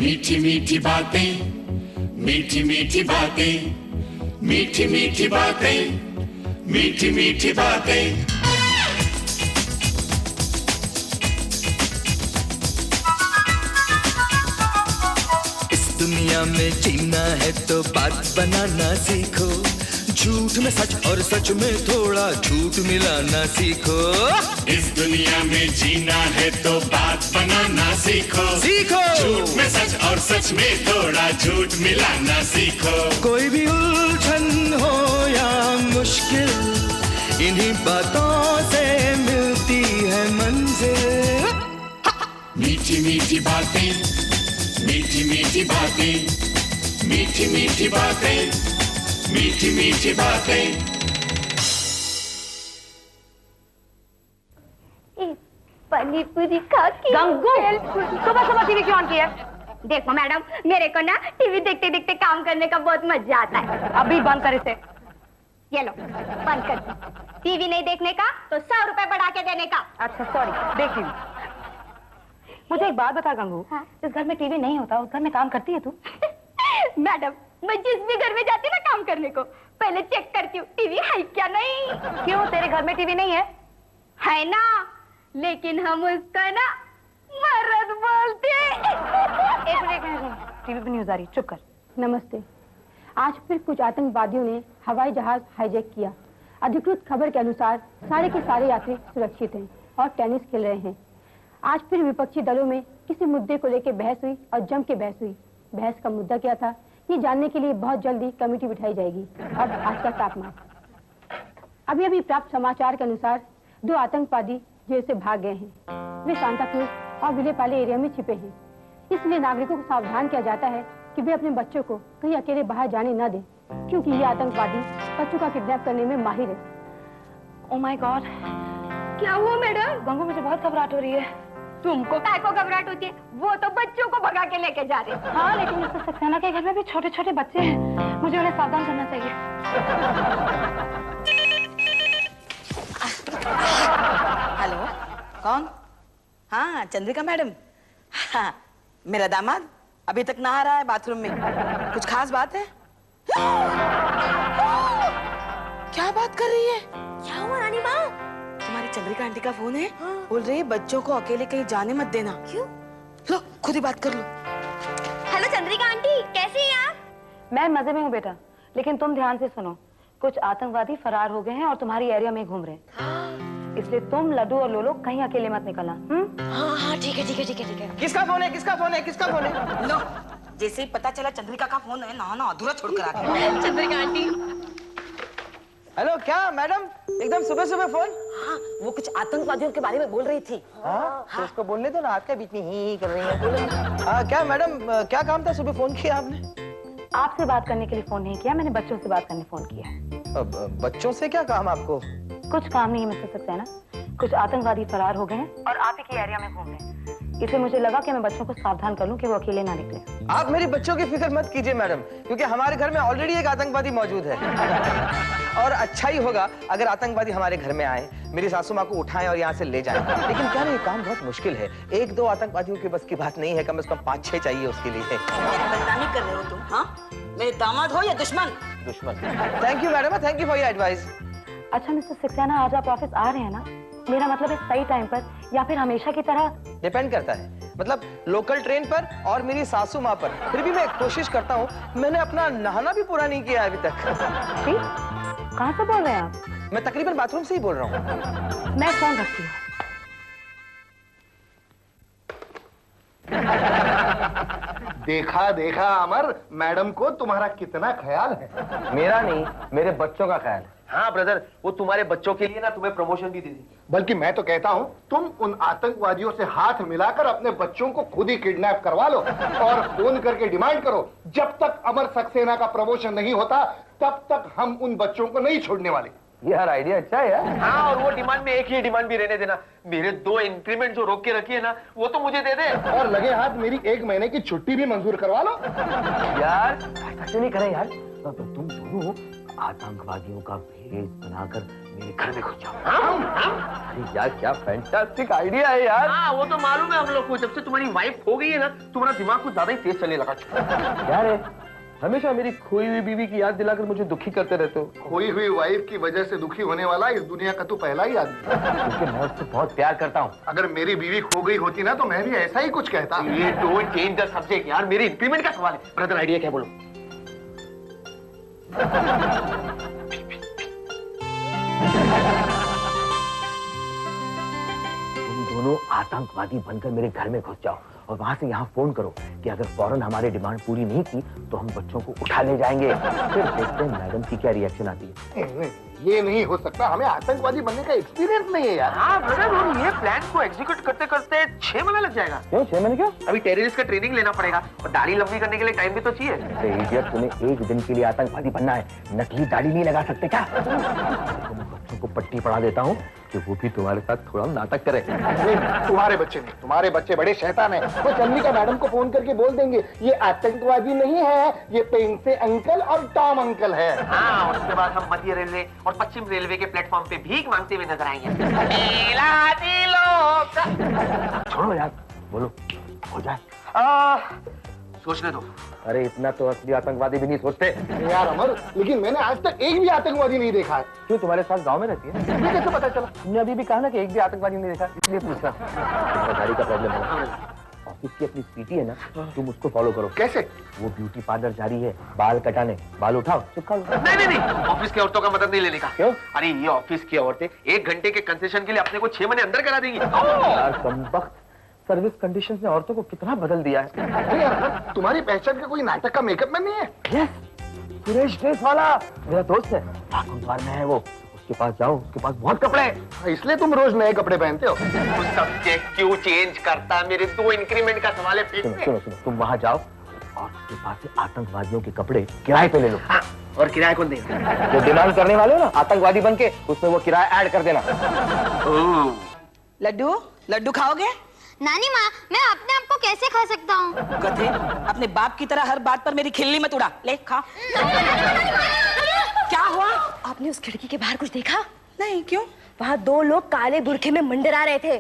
मीठी मीठी बातें, मीठी मीठी बातें, मीठी मीठी बातें, मीठी मीठी बातें। इस दुनिया में जीना है तो बात बनाना सीखो, झूठ में सच और सच में थोड़ा झूठ मिलाना सीखो। इस दुनिया में जीना है तो बात बनाना सीखो, सीखो झूठ में सच और सच में थोड़ा झूठ मिलाना सीखो। कोई भी उलझन हो या मुश्किल, इन्हीं बातों से मिलती है मंजिल। मीठी मीठी बातें, मीठी मीठी बातें, मीठी मीठी बातें, मीठी मीठी बातें। पानी पूरी खा के गंगू, सुबह सुबह टीवी क्यों ऑन किया? देखो मैडम, मेरे को ना टीवी देखते देखते काम करने का बहुत मजा आता है। अभी बंद कर इसे। ये लो, बंद कर दी। टीवी नहीं देखने का तो 100 रुपए बढ़ा के देने का। अच्छा सॉरी, देख ली। मुझे एक बात बता गंगू, हाँ? इस घर में टीवी नहीं होता, उस घर में काम करती है तू? मैडम, मैं जिस भी घर में जाती हूँ ना काम करने को, पहले चेक करती हूँ टीवी है क्या नहीं। क्यों, तेरे घर में टीवी नहीं है? है ना, लेकिन हम उसका ना मर्द बोलते हैं। एक मिनट, टीवी पे न्यूज आ रही, चुप कर। नमस्ते। आज फिर कुछ आतंकवादियों ने हवाई जहाज हाईजैक किया। अधिकृत खबर के अनुसार सारे के सारे यात्री सुरक्षित हैं और टेनिस खेल रहे हैं। आज फिर विपक्षी दलों में किसी मुद्दे को लेकर बहस हुई और जम के बहस हुई। बहस का मुद्दा क्या था, ये जानने के लिए बहुत जल्दी कमेटी बिठाई जाएगी। अब आज का तापमान। अभी अभी प्राप्त समाचार के अनुसार 2 आतंकवादी जेल से भाग गए हैं। वे सांताक्रूज और विलेपाले एरिया में छिपे हैं। इसलिए नागरिकों को सावधान किया जाता है कि वे अपने बच्चों को कहीं अकेले बाहर जाने न दें, क्योंकि ये आतंकवादी बच्चों का किडनैप करने में माहिर है। ओह माय गॉड, क्या हुआ मैडम? गंगू मुझे बहुत घबराहट हो रही है। तुमको काय को घबराहट होती है? वो तो बच्चों को भगा के लेके जा रहे। हाँ, लेकिन मिस्टर सक्सेना के घर में भी छोटे छोटे बच्चे हैं, मुझे उन्हें सावधान करना चाहिए। हेलो, कौन? हाँ, चंद्रिका मैडम। हाँ, मेरा दामाद अभी तक नहा रहा है बाथरूम में। कुछ खास बात है? क्या बात कर रही है? क्या हुआ रानी माँ? तुम्हारी चंद्रिका आंटी का फोन है। बोल रही है बच्चों को अकेले कहीं जाने मत देना। क्यों? लो, खुद ही बात कर लो। हेलो चंद्रिका आंटी, कैसी हैं आप? मैं मजे में हूँ बेटा, लेकिन तुम ध्यान से सुनो। कुछ आतंकवादी फरार हो गए हैं और तुम्हारी एरिया में घूम रहे हैं, इसलिए तुम लड्डू और लोलो कहीं अकेले मत निकलना। हाँ हाँ, ठीक है ठीक है ठीक है ठीक है। किसका फोन है? किसका फोन है? किसका फोन है? लो, जैसे ही पता चला चंद्रिका का फोन है, ना अधूरा छोड़ कर आती। चंद्रिका आंटी। हेलो, क्या मैडम एकदम सुबह सुबह फोन? हाँ, वो कुछ आतंकवादियों के बारे में बोल रही थी। हाँ, तो उसको बोलने दो ना, हाथ के बीच में ही कर रही है। हाँ, क्या मैडम, क्या काम था? सुबह फोन किया आपने? आपसे बात करने के लिए फोन नहीं किया, मैंने बच्चों से बात करने फोन किया है। बच्चों से क्या काम आपको? कुछ काम नहीं है मिस्टर सक्सेना, कुछ आतंकवादी फरार हो गए हैं और आप ही की एरिया में घूम रहे हैं, इसलिए मुझे लगा कि मैं बच्चों को सावधान कर लूं कि वो अकेले ना निकले। आप मेरी बच्चों की फिक्र मत कीजिए मैडम, क्योंकि हमारे घर में ऑलरेडी एक आतंकवादी मौजूद है। और अच्छा ही होगा अगर आतंकवादी हमारे घर में आए, मेरी सासू माँ को उठाएं और यहाँ से ले जाएं। लेकिन क्या नहीं, काम बहुत मुश्किल है। 1-2 आतंकवादियों के बस की बात नहीं है, कम से कम 5-6 चाहिए उसके लिए। बदनामी कर रहे हो तुम? हाँ, मेरे दामाद हो या दुश्मन? दुश्मन। Thank you madam, thank you for your advice. अच्छा मिस्टर सक्सेना, आज आप ऑफिस आ रहे हैं ना? मेरा मतलब है सही टाइम पर या फिर हमेशा की तरह? डिपेंड करता है, मतलब लोकल ट्रेन पर और मेरी सासू माँ पर। फिर भी मैं कोशिश करता हूँ। मैंने अपना नहाना भी पूरा नहीं किया अभी तक। कहाँ से बोल रहे हैं आप? मैं तकरीबन बाथरूम से ही बोल रहा हूँ। मैं फोन रखती हूँ। देखा देखा अमर, मैडम को तुम्हारा कितना ख्याल है। मेरा नहीं, मेरे बच्चों का ख्याल है। हाँ ब्रदर, वो तुम्हारे बच्चों के लिए ना तुम्हें प्रमोशन भी दे दी। बल्कि मैं तो कहता हूँ तुम उन आतंकवादियों से हाथ मिलाकर अपने बच्चों को खुद ही किडनैप करवा लो और फोन करके डिमांड करो, जब तक अमर सक्सेना का प्रमोशन नहीं होता तब तक हम उन बच्चों को नहीं छोड़ने वाले। यार आइडिया अच्छा है यार। हाँ, और वो डिमांड में एक ही डिमांड भी रहने देना, मेरे 2 इंक्रीमेंट जो रोक के रखी है ना, वो तो मुझे दे दे। और लगे हाथ मेरी 1 महीने की छुट्टी भी मंजूर करवा लो। यार ऐसा नहीं करे यार, तुम दोनों आतंकवादियों का भेष बनाकर मेरे घर में घुस जाओ। अरे यार क्या फैंटास्टिक आइडिया है यार। हाँ वो तो मालूम है हम लोग को, जब से तुम्हारी वाइफ हो गई है ना तुम्हारा दिमाग कुछ ज्यादा ही तेज चलने लगा। यार हमेशा मेरी खोई हुई बीवी की याद दिलाकर मुझे दुखी करते रहते हो। खोई हुई वाइफ की वजह से दुखी होने वाला इस दुनिया का तू पहला ही आदमी है। क्योंकि मैं उससे बहुत प्यार करता हूँ। अगर मेरी बीवी खो गई होती ना तो मैं भी ऐसा ही कुछ कहता। ये डोंट चेंज द सब्जेक्ट यार, मेरी इंक्रीमेंट का सवाल है। ब्रदर आइडिया क्या बोलो? तुम दोनों आतंकवादी बनकर मेरे घर में घुस जाओ और वहां से यहाँ फोन करो कि अगर फौरन हमारी डिमांड पूरी नहीं की तो हम बच्चों को उठा ले जाएंगे। फिर देखते हैं मैडम की क्या रिएक्शन आती है। ये नहीं हो सकता, हमें आतंकवादी बनने का एक्सपीरियंस नहीं है यार। हाँ ब्रदर, और ये प्लान को एग्जीक्यूट करते करते 6 महीने लग जाएगा। क्यों 6 महीने? क्यों? अभी टेररिस्ट का ट्रेनिंग लेना पड़ेगा और दाढ़ी लंबी करने के लिए टाइम भी तो चाहिए। इडियट, तुम्हें एक दिन के लिए आतंकवादी बनना है, नकली दाढ़ी नहीं लगा सकते क्या? मैं बच्चों को पट्टी पढ़ा देता हूँ कि वो भी तुम्हारे साथ थोड़ा नाटक करे। तुम्हारे बच्चे नहीं, तुम्हारे बच्चे बड़े शैतान हैं। वो चंद्रिका मैडम को फोन करके बोल देंगे ये आतंकवादी नहीं है, ये पेंसे अंकल और टॉम अंकल है। हाँ, उसके बाद हम मध्य रेलवे और पश्चिम रेलवे के प्लेटफॉर्म पे भीख मांगते हुए नजर आएंगे। छोड़ो यार, बोलो हो जाए। सोचने दो। अरे इतना तो असली आतंकवादी भी नहीं सोचते यार अमर, लेकिन मैंने आज तक एक भी आतंकवादी नहीं देखा है। क्यों, तुम्हारे साथ गांव में रहती है? ये कैसे पता चला? तुमने अभी भी कहा ना कि एक भी आतंकवादी नहीं देखा, इसलिए पूछा। गाड़ी का प्रॉब्लम है। ऑफिस की अपनी स्पीटी है ना, तुम उसको फॉलो करो। कैसे? वो ब्यूटी पार्लर जारी है, बाल कटाने। बाल उठाओ, चिपका लो। नहीं, ऑफिस की औरतों का मदद नहीं लेने का। क्यों? अरे ये ऑफिस की औरतें 1 घंटे के कंसेशन के लिए अपने को 6 महीने अंदर करा देंगी। यार कमबख्त, सर्विस कंडीशंस ने औरतों को कितना बदल दिया है। अरे यार, तुम्हारी पहचान का कोई नाटक का मेकअप मैन नहीं है? यस, सुरेश ड्रेस वाला मेरा दोस्त है, राकुंद्वार में है वो। उसके पास जाओ, उसके पास बहुत कपड़े हैं। इसलिए तुम रोज नए कपड़े पहनते हो? सब्जेक्ट क्यों चेंज करता? मेरे 2 इंक्रीमेंट का सवाल है। सुनो, तुम वहां जाओ और उसके पास से आतंकवादियों के कपड़े किराए पे ले लो। हाँ, और किराया कौन देगा? जो डिमांड करने वाले हो ना आतंकवादी बन के, उसमें वो किराया ऐड कर देना। लड्डू खाओगे? नानी माँ, मैं अपने आप को कैसे खा सकता हूँ? गधे, अपने बाप की तरह हर बात पर मेरी खिल्ली मत उड़ा। ले खा। क्या हुआ? आपने उस खिड़की के बाहर कुछ देखा? नहीं, क्यों? वहाँ 2 लोग काले बुरखे में मंडरा रहे थे।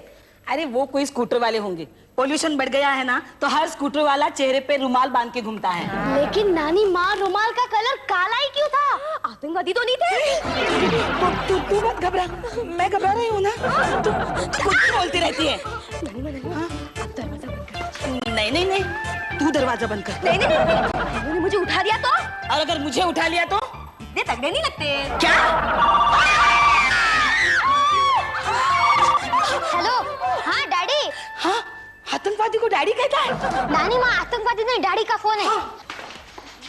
अरे वो कोई स्कूटर वाले होंगे। पोल्यूशन बढ़ गया है ना, तो हर स्कूटर वाला चेहरे पे रुमाल बांध के घूमता है। लेकिन नानी माँ, रुमाल का कलर काला ही क्यों था? आतंकवादी तो नहीं थे? तू मत घबरा, मैं घबरा रही हूँ ना। तू कुछ भी बोलती रहती है। अब दरवाजा बंद कर। नहीं, तू दरवाजा बंद कर। नहीं, उन्होंने मुझे उठा दिया तो? और अगर मुझे उठा लिया तो? इतने तगड़े नहीं लगते। क्या? हेलो, हाँ डैडी। हाँ, आतंकवादी को डैडी कहता है? नानी माँ, आतंकवादी नहीं, डैडी का फोन है।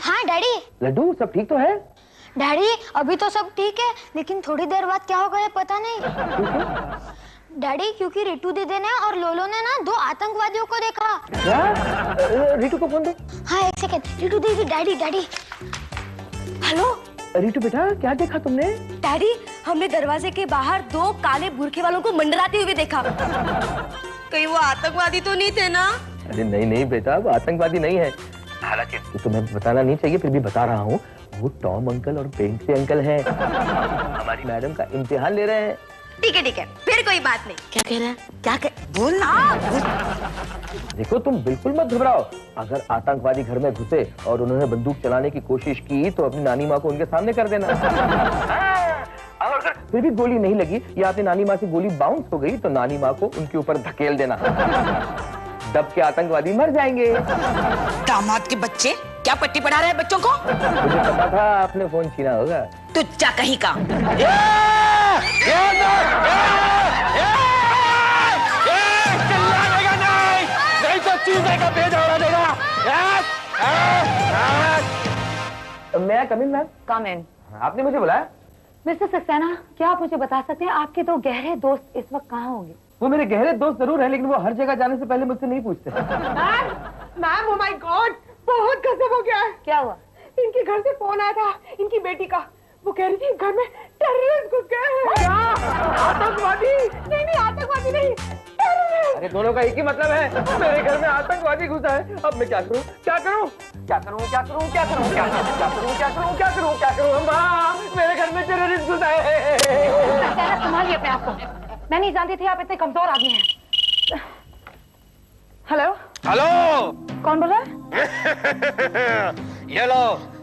हाँ डैडी। लड्डू, सब ठीक तो है? डैडी अभी तो सब ठीक है, लेकिन थोड़ी देर बाद क्या होगा ये पता नहीं। डैडी, क्योंकि रितु दीदी ने और लोलो ने ना 2 आतंकवादियों को देखा। क्या? रितु को फोन दो। हाँ 1 सेकंड। रितु दीदी, डैडी। हेलो रितु बेटा, क्या देखा तुमने? डैडी, हमने दरवाजे के बाहर 2 काले बुरखे वालों को मंडराते हुए देखा। कहीं वो आतंकवादी तो नहीं थे ना? अरे नहीं बेटा, वो आतंकवादी नहीं है। हालांकि तुम्हें बताना नहीं चाहिए, फिर भी बता रहा हूँ। वो टॉम अंकल और पेंसे अंकल हैं। हमारी मैडम का इम्तिहान ले रहे हैं। ठीक है, फिर कोई बात नहीं। क्या कह रहा है? क्या बोल ना। देखो, तुम बिल्कुल मत घबराओ। अगर आतंकवादी घर में घुसे और उन्होंने बंदूक चलाने की कोशिश की तो अपनी नानी माँ को उनके सामने कर देना। और अगर फिर भी गोली नहीं लगी या अपनी नानी माँ से गोली बाउंस हो गई तो नानी माँ को उनके ऊपर धकेल देना। दब के आतंकवादी मर जाएंगे। दामाद के बच्चे, क्या पट्टी पढ़ा रहे हैं बच्चों को? मुझे पता था आपने फोन छीना होगा। तू जा कहीं का। नहीं तो चूजे का पेट उड़ा देगा। मैं कम इन मैम? कम इन। आपने मुझे बुलाया? मिस्टर सक्सेना, क्या आप मुझे बता सकते हैं आपके 2 गहरे दोस्त इस वक्त कहाँ होंगे? वो मेरे गहरे दोस्त जरूर है, लेकिन वो हर जगह जाने से पहले मुझसे नहीं पूछते। मैम, ओ माय गॉड, बहुत गजब हो गया है। क्या हुआ? इनके घर से फोन आया था, इनकी बेटी का। वो कह रही थी घर में टेररिस्ट घुस गए हैं। क्या? आतंकवादी? नहीं, आतंकवादी नहीं, टेररिस्ट। अरे दोनों का एक ही मतलब है, मेरे घर में आतंकवादी घुसा है। अब मैं क्या करूं? अम्मा, मेरे घर में टेररिस्ट घुसा है। रखिए अपने आप को। मैं नहीं जानती थी आप इतने कमजोर आदमी हैं। हेलो हेलो, कौन बोल रहा है? ये लो,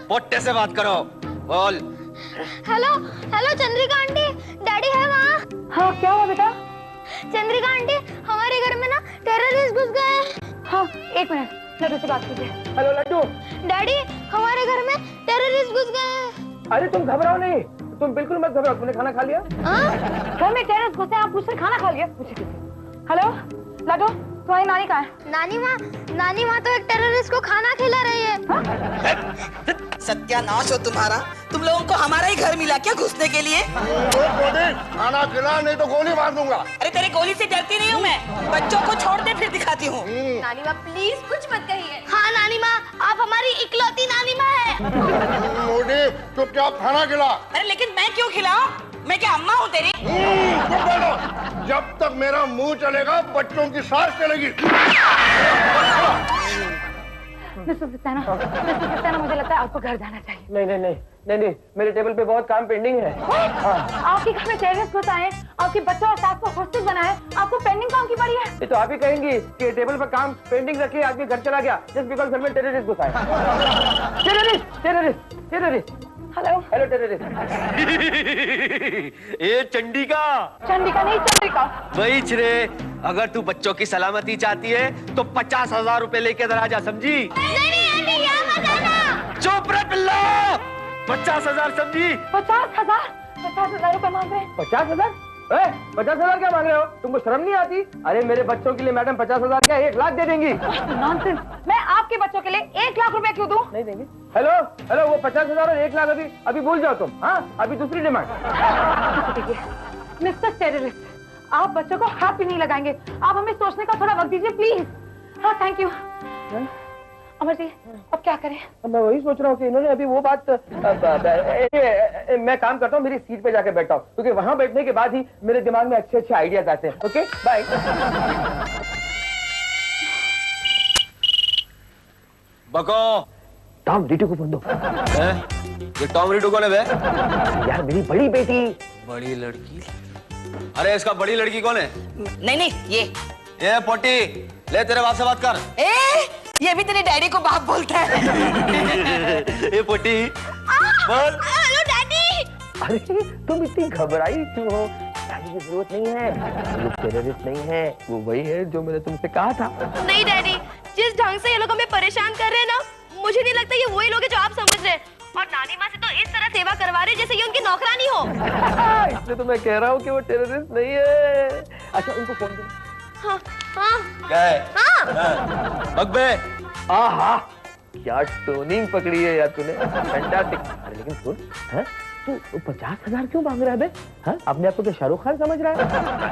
पोट्टे से बात करो, बोल। Hello hello Chandrika aunty, daddy है वहाँ? हाँ क्या हुआ बेटा? चंद्रिका आंटी, हमारे घर में ना टेररिस्ट घुस गए हैं। हाँ एक मिनट, लड्डू से बात कीजिए। हेलो लड्डू। डैडी, हमारे घर में टेररिस्ट घुस गए हैं। अरे तुम घबराओ नहीं, तुम बिल्कुल मत घबराओ। तुमने खाना खा लिया? घर में टेररिस्ट घुसे, आप मुझसे खाना खा लिया? हेलो लड्डू, तुम्हारी नानी कहाँ है? नानी माँ तो एक टेररिस्ट को खाना खिला रही है। सत्यानाश हो तुम्हारा। तुम लोगों को हमारा ही घर मिला क्या घुसने के लिए? खाना खिला, नहीं तो गोली मार दूंगा। अरे तेरे गोली से डरती नहीं हूँ मैं, बच्चों को छोड़ दे फिर दिखाती हूँ। नानी माँ प्लीज कुछ मत कहिए। हाँ नानी माँ, आप हमारी इकलौती नानी माँ है। मोदी चुपचाप खाना खिला। अरे लेकिन मैं क्यों खिलाऊं? मैं क्या अम्मा हूँ तेरी? चुप रहो। जब तक मेरा मुंह चलेगा बच्चों की सांस चलेगी। मिस्टर सत्याना, मुझे लगता है आपको घर जाना चाहिए। नहीं नहीं नहीं नहीं नहीं, मेरे टेबल पे बहुत काम पेंडिंग है। आपके घर में टेररिस्ट घुस आए, आपके बच्चों और सास को हॉस्टेज बनाए, आपको पेंडिंग काम की पड़ी है। ये तो आप ही कहेंगी कि टेबल पर काम पेंडिंग रखे आदमी घर चला गया जस्ट बिकॉज घर में टेररिस्ट घुसा है। Terrorist terrorist terrorist. Hello hello terrorist. ये चंडिका। चंडिका नहीं, चंद्रिका। वही रे, अगर तू बच्चों की सलामती चाहती है तो 50,000 रुपए लेके इधर आ जा, समझी? चुप रह पिल्ला। 50,000 समझी? 50,000 रुपए मांग रहे हैं। 50,000? 50,000 क्या मांग रहे हो? तुमको शर्म नहीं आती? अरे मेरे बच्चों के लिए मैडम 50,000 क्या 1 लाख दे देंगी? नॉनसेंस। मैं आपके बच्चों के लिए 1 लाख रुपए क्यों दूं? नहीं देंगे। हेलो हेलो, वो 50,000 और 1 लाख अभी भूल जाओ तुम। हाँ अभी दूसरी डिमांड। मिस्टर टेररिस्ट, आप बच्चों को हाथ भी नहीं लगाएंगे। आप हमें सोचने का थोड़ा वक्त दीजिए प्लीज। हाँ थैंक यू। अमर जी अब क्या करें? मैं वही सोच रहा हूँ कि इन्होंने अभी वो बात मैं काम करता हूँ, मेरी सीट पे जाके बैठा हूँ, क्योंकि वहां बैठने के बाद ही मेरे दिमाग में अच्छे अच्छे आइडियाज आते हैं। Okay bye. बको टॉम रीटू को फोन दो। ये टॉम रीटू कौन है बे? यार मेरी बड़ी बेटी। बड़ी लड़की? अरे इसका बड़ी लड़की कौन है? नहीं ये पोटी, ले तेरे बाप से बात कर। ये भी तेरे डैडी को बाप बोलता है। ए पोटी बोल। Hello daddy. अरे तुम इतनी घबराई क्यों हो? डैडी की जरूरत नहीं है, वो टेररिस्ट नहीं है, वो वही है जो मैंने तुमसे कहा था। नहीं डैडी, जिस ढंग से ये लोग हमें परेशान कर रहे हैं ना, मुझे नहीं लगता ये वही लोग हैं जो आप समझ रहे हैं। और नानी माँ से तो इस तरह सेवा करवा रहे जैसे ये उनकी नौकरानी हो। इसलिए तो मैं कह रहा हूँ कि वो टेररिस्ट नहीं है। अच्छा उनको फोन दो। हाँ हाँ क्या है? हाँ। बकबे। आहा क्या टोनिंग पकड़ी है यार तूने, फैंटास्टिक। अरे लेकिन सुन, हैं तू 50,000 क्यों मांग रहा है बे? हाँ अपने आप को क्या शाहरुख खान समझ रहा है?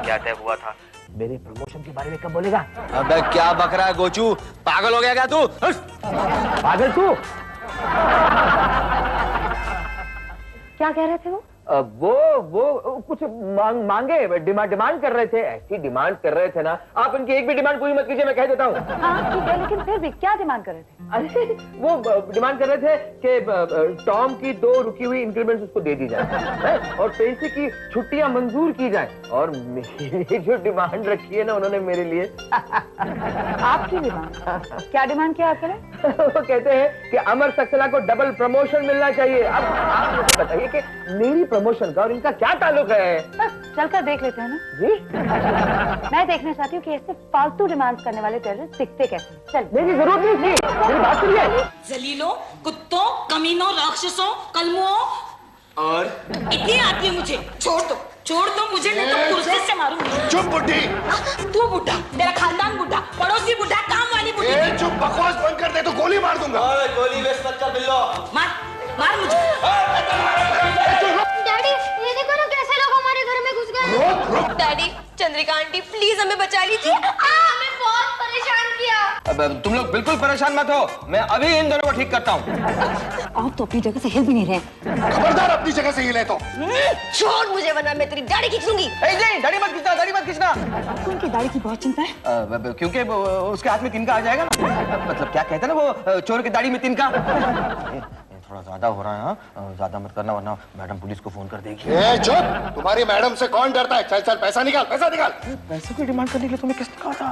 क्या तय हुआ था? मेरे प्रमोशन के बारे में कब बोलेगा? अबे क्या बक रहा है गोचू, पागल हो गया क्या तू? पागल तू? क्या कह रहे थे वो? वो कुछ मांगे डिमांड कर रहे थे, ऐसी डिमांड कर रहे थे ना। आप उनकी एक भी डिमांड पूरी मत कीजिए, मैं कह देता हूँ। हाँ ठीक है, लेकिन फिर भी क्या डिमांड कर रहे थे? अरे वो डिमांड कर रहे थे कि टॉम की 2 रुकी हुई इंक्रीमेंट्स उसको दे दी जाए और पैसे की छुट्टियां मंजूर की जाए। और मेरी जो डिमांड रखी है ना उन्होंने मेरे लिए। आपकी डिमांड? क्या डिमांड किया आपने? वो कहते हैं कि अमर सक्सेना को डबल प्रमोशन मिलना चाहिए। अब आप मुझे बताइए कि मेरी प्रमोशन का और इनका क्या ताल्लुक है? चलकर देख लेते हैं ना जी। मैं देखना चाहती हूँ कि ऐसे फालतू डिमांड करने वाले टेररिस्ट दिखते कैसे। चल मेरी जरूरत नहीं थी, मेरी बात सुनिए। जलीलों, कुत्तों, कमीनों, राक्षसों, कलमुओं और इतनी आती है मुझे। छोड़ दो मुझे, नहीं तो कुर्सी से मारूंगी। चुप बुड्ढी। तू बुड्ढा, तेरा खानदान बुड्ढा, पड़ोसी बुड्ढा, काम वाली बुड्ढी। चुप, बकवास बंद कर दे तो गोली मार दूंगा। गोली वेस्ट मत कर बिल्लो। मार मुझे। डैडी ये देखो ना कैसे लोग हमारे घर में घुस गए। डैडी, चंद्रिका आंटी प्लीज हमें बचा लीजिए, हमें बहुत परेशान किया। अब तुम लोग बिल्कुल परेशान मत हो, मैं अभी इन दोनों को ठीक करता हूँ। आप तो अपनी जगह से हिल भी नहीं रहे। खबरदार अपनी जगह से हिले तो। छोड़ मुझे, वरना मैं तेरी दाढ़ी खींचूंगी। नहीं दाढ़ी मत खींचना, दाढ़ी मत खींचना। आपको उनकी दाढ़ी की बहुत चिंता है? क्योंकि उसके हाथ में तिनका आ जाएगा ना। मतलब क्या कहते हैं ना वो, चोर की दाढ़ी में तिनका। थोड़ा ज्यादा हो रहा है। हाँ, ज्यादा मत करना वरना मैडम पुलिस को फोन कर देगी। ए चुप, तुम्हारी मैडम से कौन डरता है? चल चल पैसा निकाल, पैसा निकाल। पैसे की डिमांड करने के लिए तुम्हें किसने कहा था?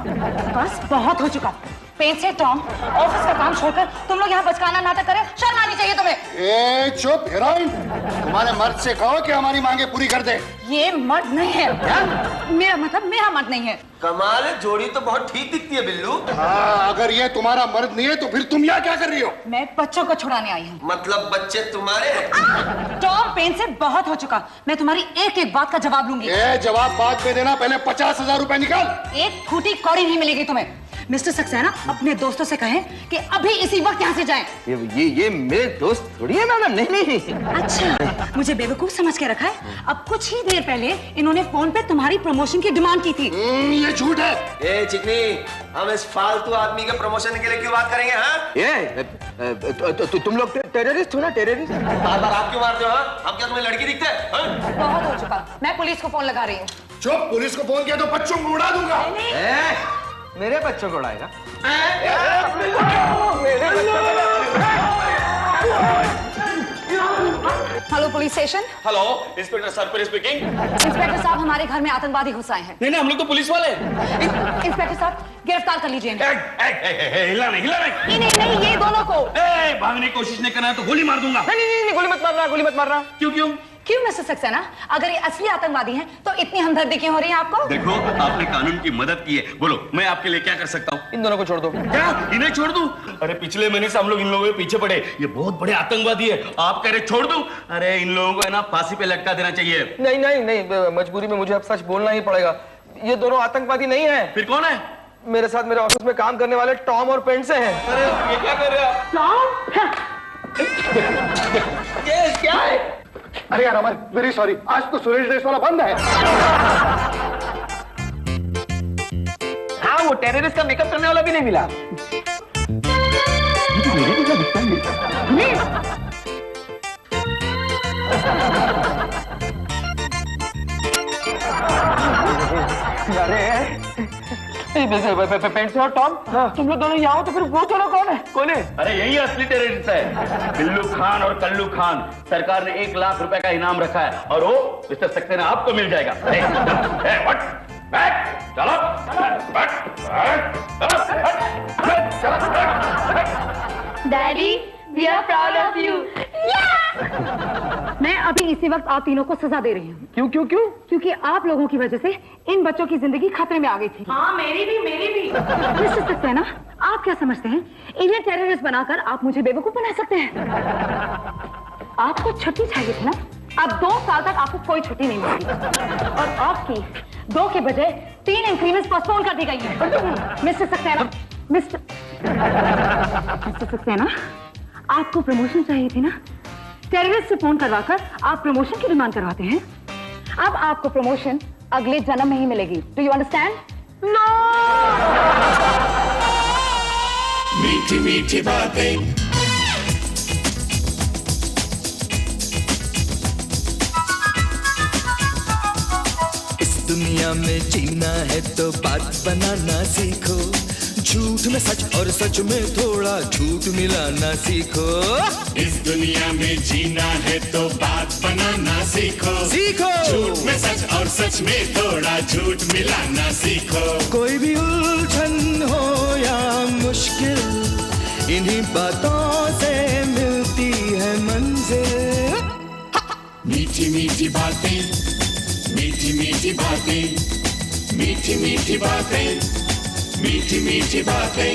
बस बहुत हो चुका। पेन से टॉम, ऑफिस का काम छोड़कर तुम लोग यहाँ बचकाना नाटक करे, शर्म आनी चाहिए तुम्हें। ए चुप हीरोइन, तुम्हारे मर्द से कहो कि हमारी मांगे पूरी कर दे। ये मर्द नहीं है। मेरा मतलब मेरा मर्द नहीं है। कमाल है, जोड़ी तो बहुत ठीक दिखती है बिल्लू। हाँ, अगर ये तुम्हारा मर्द नहीं है तो फिर तुम यहाँ क्या कर रही हो? मैं बच्चों को छुड़ाने आई हूँ। मतलब बच्चे तुम्हारे? टॉम, पेन से बहुत हो चुका। मैं तुम्हारी एक एक बात का जवाब लूंगी। ए जवाब बाद में देना, पहले 50,000 रुपए निकाल। एक फूटी कौड़ी नहीं मिलेगी तुम्हें। मिस्टर सक्सेना, अपने दोस्तों से कहें कि अभी इसी वक्त यहाँ से जाएं। ये मेरे दोस्त थोड़ी है मैडम। नहीं नहीं। अच्छा, मुझे बेवकूफ समझ के रखा है। अब कुछ ही देर पहले इन्होंने फोन पे तुम्हारी प्रमोशन की डिमांड की थी। ये झूठ है। ए चिकनी, हम इस फालतू आदमी के प्रमोशन के लिए क्यों बात करेंगे? हाँ, तुम लोग टेररिस्ट हो ना? टेररिस्ट बार बार आप क्यों मारते हो? हम क्या तुम्हें लड़की दिखते हैं? बहुत हो चुका, मैं पुलिस को फोन लगा रही हूँ। चुप, पुलिस को फोन किया तो बच्चों को उड़ा दूंगा। मेरे बच्चों को उड़ाएगा? Hello police station. Hello, inspector Sarpuri speaking. Inspector साहब, हमारे घर में आतंकवादी घुस आए हैं। नहीं नहीं, हम लोग तो पुलिस वाले। इंस्पेक्टर साहब, गिरफ्तार कर लीजिए इन्हें। हिला नहीं, हिला नहीं। नहीं, ये दोनों को। भागने की कोशिश नहीं करना तो गोली मार दूंगा। नहीं, गोली मत मारना, गोली मत मारना। क्यों क्यों? क्यों मिस्टर सक्सेना, अगर ये असली आतंकवादी हैं तो इतनी हमदर्दी क्यों हो रही है आपको? देखो, आपने कानून की मदद की है। बोलो, मैं आपके लिए क्या कर सकता हूँ? इन दोनों को छोड़ दो। क्या इन्हें छोड़ दूं? अरे पिछले महीने से हम लोग इन लोगों के पीछे पड़े। ये बहुत बड़े आतंकवादी है। आप कह रहे छोड़ दूं? अरे इन लोगों को है ना फांसी पे लटका देना चाहिए। नहीं, मजबूरी में मुझे अब सच बोलना ही पड़ेगा। ये दोनों आतंकवादी नहीं है। फिर कौन है? मेरे साथ मेरे ऑफिस में काम करने वाले टॉम और पेंट से हैं। अरे ये क्या कर रहे हो? क्या है? अरे यार अमर, वेरी सॉरी, आज तो सुरेश ड्रेस वाला बंद है। हाँ, वो टेररिस्ट का मेकअप करने वाला भी नहीं मिला। पेंट से और टॉम, तुम लोग दोनों यहाँ हो तो फिर वो दोनों कौन है? कौन है? अरे यही असली टेररिस्ट है, बिल्लू खान और कल्लू खान। सरकार ने 1 लाख रुपए का इनाम रखा है और वो मिस्टर सक्सेना आपको मिल जाएगा। चलो, daddy, we are proud of you. मैं अभी इसी वक्त आप तीनों को सजा दे रही हूँ। क्यों? क्योंकि आप लोगों की वजह से इन बच्चों की जिंदगी खतरे में आ गई थी। हाँ, मेरी भी। मिस्टर सक्सेना, आप क्या समझते हैं इन्हें टेररिस्ट बनाकर आप मुझे बेवकूफ बना सकते हैं? आपको छुट्टी चाहिए थी ना? अब 2 साल तक आपको कोई छुट्टी नहीं मिलेगी और आपकी 2 के बजाय 3 इंक्रीमेंट्स पोस्टपोन कर दी गई है। मिस्टर सक्सेना, आपको प्रमोशन चाहिए थी ना? टेररिस्ट से फोन करवाकर आप प्रमोशन की डिमांड करवाते हैं। अब आपको प्रमोशन अगले जन्म में ही मिलेगी। Do you understand? नो! मीठी मीठी बातें। दुनिया में जीना है तो बात बनाना सीखो, झूठ में सच और सच में थोड़ा झूठ मिलाना सीखो। इस दुनिया में जीना है तो बात बनाना सीखो, झूठ में सच और सच में थोड़ा झूठ मिलाना सीखो। कोई भी उलझन हो या मुश्किल, इन्हीं बातों से मिलती है मंजिल। मीठी मीठी बातें, मीठी मीठी बातें, मीठी मीठी बातें, मीठी मीठी बातें।